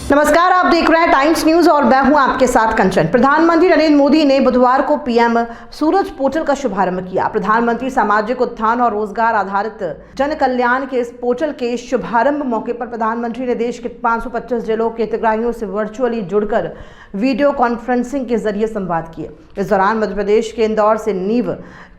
नमस्कार, आप देख रहे हैं टाइम्स न्यूज और मैं हूं आपके साथ कंचन। प्रधानमंत्री नरेंद्र मोदी ने बुधवार को पीएम सूरज पोर्टल का शुभारंभ किया। प्रधानमंत्री सामाजिक उत्थान और रोजगार आधारित जन कल्याण के इस पोर्टल के शुभारंभ मौके पर प्रधानमंत्री ने देश के 525 जिलों के हितग्राहियों से वर्चुअली जुड़कर वीडियो कॉन्फ्रेंसिंग के जरिए संवाद किए। इस दौरान मध्य प्रदेश के इंदौर से नीव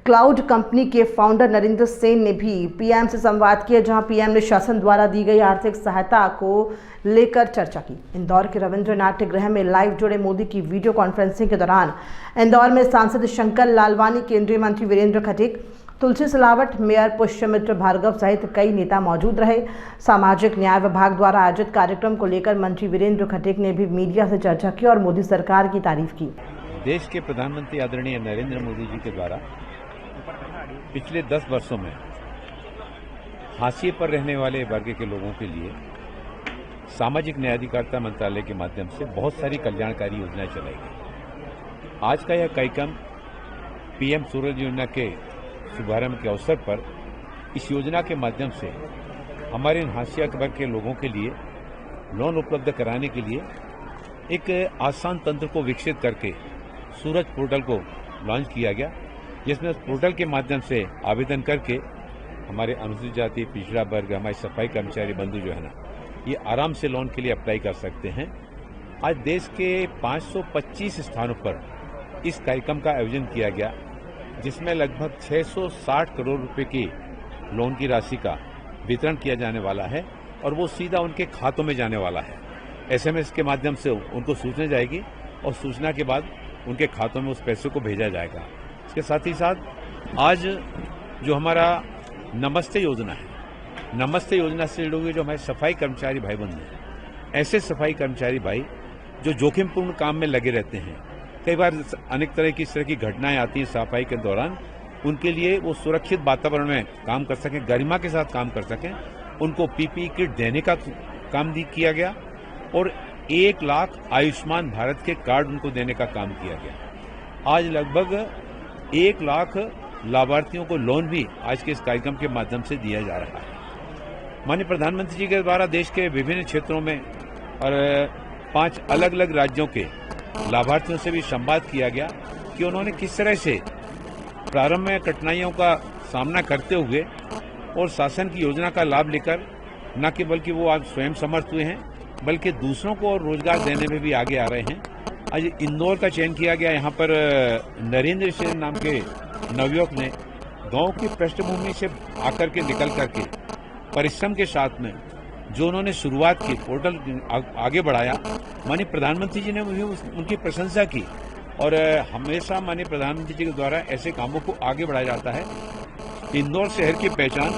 क्लाउड कंपनी के फाउंडर नरेंद्र सेन ने भी पीएम से संवाद किया, जहां पीएम ने शासन द्वारा दी गई आर्थिक सहायता को लेकर चर्चा की। इंदौर के रविंद्र नाट्य गृह में लाइव जुड़े मोदी की वीडियो कॉन्फ्रेंसिंग के दौरान इंदौर में सांसद शंकर लालवानी, केंद्रीय मंत्री वीरेंद्र खटीक, तुलसी सिलावट, मेयर पुष्यमित्र भार्गव सहित कई नेता मौजूद रहे। सामाजिक न्याय विभाग द्वारा आयोजित कार्यक्रम को लेकर मंत्री वीरेंद्र खटीक ने भी मीडिया से चर्चा की और मोदी सरकार की तारीफ की। देश के प्रधानमंत्री आदरणीय नरेंद्र मोदी जी के द्वारा पिछले 10 वर्षों में हाशिए पर रहने वाले वर्ग के लोगों के लिए सामाजिक न्याय अधिकारिता मंत्रालय के माध्यम से बहुत सारी कल्याणकारी योजनाएं चलाई गई। आज का यह कार्यक्रम पीएम सूरज योजना के शुभारंभ के अवसर पर इस योजना के माध्यम से हमारे हाशिया वर्ग के लोगों के लिए लोन उपलब्ध कराने के लिए एक आसान तंत्र को विकसित करके सूरज पोर्टल को लॉन्च किया गया, जिसमें उस पोर्टल के माध्यम से आवेदन करके हमारे अनुसूचित जाति, पिछड़ा वर्ग, हमारे सफाई कर्मचारी बंधु जो है ना, ये आराम से लोन के लिए अप्लाई कर सकते हैं। आज देश के 525 स्थानों पर इस कार्यक्रम का आयोजन किया गया, जिसमें लगभग 660 करोड़ रुपए की लोन की राशि का वितरण किया जाने वाला है और वो सीधा उनके खातों में जाने वाला है। एसएमएस के माध्यम से उनको सूचना जाएगी और सूचना के बाद उनके खातों में उस पैसे को भेजा जाएगा। इसके साथ ही साथ आज जो हमारा नमस्ते योजना है, नमस्ते योजना से जुड़े हुए जो हमारे सफाई कर्मचारी भाई बंधु हैं, ऐसे सफाई कर्मचारी भाई जो जोखिमपूर्ण काम में लगे रहते हैं, कई बार अनेक तरह की इस तरह की घटनाएं आती हैं सफाई के दौरान, उनके लिए वो सुरक्षित वातावरण में काम कर सकें, गरिमा के साथ काम कर सकें, उनको पीपीई किट देने का काम किया गया और 1 लाख आयुष्मान भारत के कार्ड उनको देने का काम किया गया। आज लगभग 1 लाख लाभार्थियों को लोन भी आज के इस कार्यक्रम के माध्यम से दिया जा रहा है। माननीय प्रधानमंत्री जी के द्वारा देश के विभिन्न क्षेत्रों में और 5 अलग अलग राज्यों के लाभार्थियों से भी संवाद किया गया कि उन्होंने किस तरह से प्रारंभ में कठिनाइयों का सामना करते हुए और शासन की योजना का लाभ लेकर न कि बल्कि वो आज स्वयं समर्थ हुए हैं, बल्कि दूसरों को और रोजगार देने में भी आगे आ रहे हैं। आज इंदौर का चयन किया गया। यहाँ पर नरेंद्र सेन नाम के नवयुवक ने गांव की पृष्ठभूमि से आकर के निकल करके परिश्रम के साथ में जो उन्होंने शुरुआत की, पोर्टल आगे बढ़ाया। माननीय प्रधानमंत्री जी ने भी उनकी प्रशंसा की और हमेशा माननीय प्रधानमंत्री जी के द्वारा ऐसे कामों को आगे बढ़ाया जाता है। इंदौर शहर की पहचान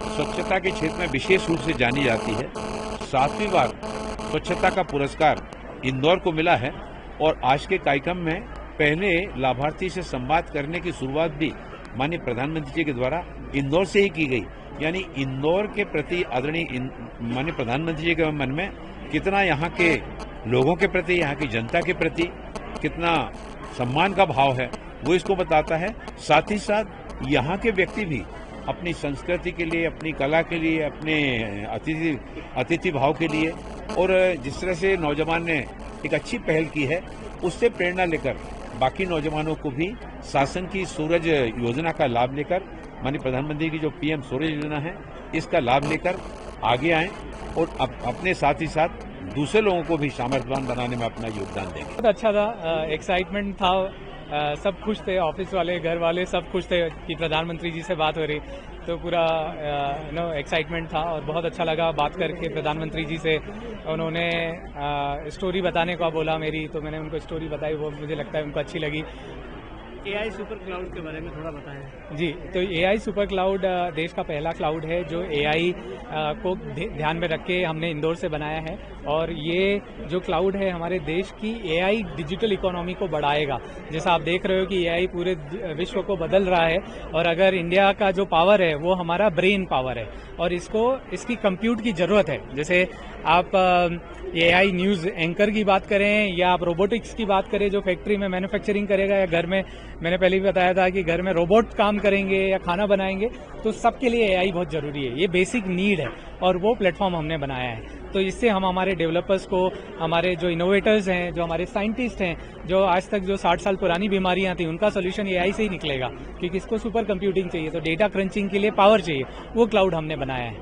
स्वच्छता के क्षेत्र में विशेष रूप से जानी जाती है। 7वीं बार स्वच्छता का पुरस्कार इंदौर को मिला है और आज के कार्यक्रम में पहले लाभार्थी से संवाद करने की शुरुआत भी माननीय प्रधानमंत्री जी के द्वारा इंदौर से ही की गई। यानी इंदौर के प्रति आदरणीय माननीय प्रधानमंत्री जी के मन में कितना यहाँ के लोगों के प्रति, यहाँ की जनता के प्रति कितना सम्मान का भाव है, वो इसको बताता है। साथ ही साथ यहाँ के व्यक्ति भी अपनी संस्कृति के लिए, अपनी कला के लिए, अपने अतिथि भाव के लिए और जिस तरह से नौजवान ने एक अच्छी पहल की है, उससे प्रेरणा लेकर बाकी नौजवानों को भी शासन की सूरज योजना का लाभ लेकर, माननीय प्रधानमंत्री की जो पीएम सूरज योजना है, इसका लाभ लेकर आगे आएं और अपने साथ ही साथ दूसरे लोगों को भी सामर्थ्यवान बनाने में अपना योगदान देंगे। बहुत अच्छा था, एक्साइटमेंट था, सब खुश थे, ऑफिस वाले, घर वाले सब खुश थे कि प्रधानमंत्री जी से बात हो रही, तो पूरा एक्साइटमेंट था और बहुत अच्छा लगा बात करके प्रधानमंत्री जी से। उन्होंने स्टोरी बताने को बोला मेरी, तो मैंने उनको स्टोरी बताई, वो मुझे लगता है उनको अच्छी लगी। एआई सुपर क्लाउड के बारे में थोड़ा बताएं। जी, तो एआई सुपर क्लाउड देश का पहला क्लाउड है जो एआई को ध्यान में रख के हमने इंदौर से बनाया है और ये जो क्लाउड है हमारे देश की एआई डिजिटल इकोनॉमी को बढ़ाएगा। जैसा आप देख रहे हो कि एआई पूरे विश्व को बदल रहा है और अगर इंडिया का जो पावर है वो हमारा ब्रेन पावर है और इसकी कंप्यूट की जरूरत है। जैसे आप एआई न्यूज एंकर की बात करें या आप रोबोटिक्स की बात करें जो फैक्ट्री में मैन्युफैक्चरिंग करेगा या घर में, मैंने पहले भी बताया था कि घर में रोबोट काम करेंगे या खाना बनाएंगे, तो सबके लिए एआई बहुत जरूरी है। ये बेसिक नीड है और वो प्लेटफॉर्म हमने बनाया है। तो इससे हम हमारे डेवलपर्स को, हमारे जो इनोवेटर्स हैं, जो हमारे साइंटिस्ट हैं, जो आज तक जो 60 साल पुरानी बीमारियां थी उनका सोल्यूशन एआई से ही निकलेगा, क्योंकि इसको सुपर कंप्यूटिंग चाहिए, तो डेटा क्रंचिंग के लिए पावर चाहिए, वो क्लाउड हमने बनाया है।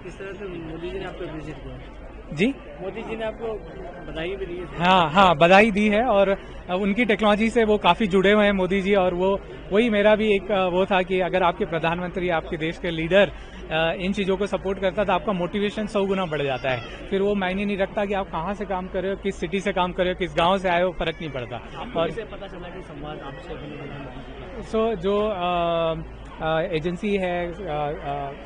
इस तरह से मोदी जी ने आपको अप्रिशिएट किया, जी मोदी जी ने आपको बधाई भी दी है। हाँ, बधाई दी है, और उनकी टेक्नोलॉजी से वो काफी जुड़े हुए हैं मोदी जी, और वही मेरा भी एक वो था कि अगर आपके प्रधानमंत्री, आपके देश के लीडर इन चीजों को सपोर्ट करता तो आपका मोटिवेशन 100 गुना बढ़ जाता है। फिर वो मायने नहीं रखता कि आप कहाँ से काम कर रहे हो, किस सिटी से काम कर रहे हो, किस गांव से आए हो, फर्क नहीं पड़ता। और इसे पता चला कि संवाद आपसे होने वाला है। सो जो एजेंसी है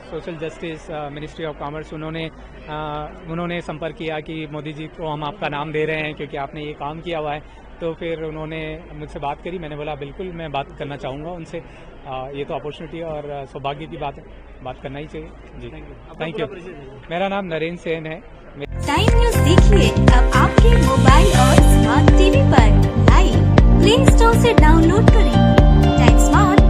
social justice ministry of commerce, उन्होंने संपर्क किया कि मोदी जी को हम आपका नाम दे रहे हैं क्योंकि आपने ये काम किया हुआ है, तो फिर उन्होंने मुझसे बात करी, मैंने बोला बिल्कुल मैं बात करना चाहूँगा उनसे, ये तो अपॉर्चुनिटी और सौभाग्य की बात है, बात करना ही चाहिए। जी थैंक यू। मेरा नाम नरेंद्र सेन है। टाइम न्यूज देखिए अब आपके मोबाइल और स्मार्ट टीवी पर लाइव प्ले स्टोर से डाउनलोड करें टाइम स्मार्ट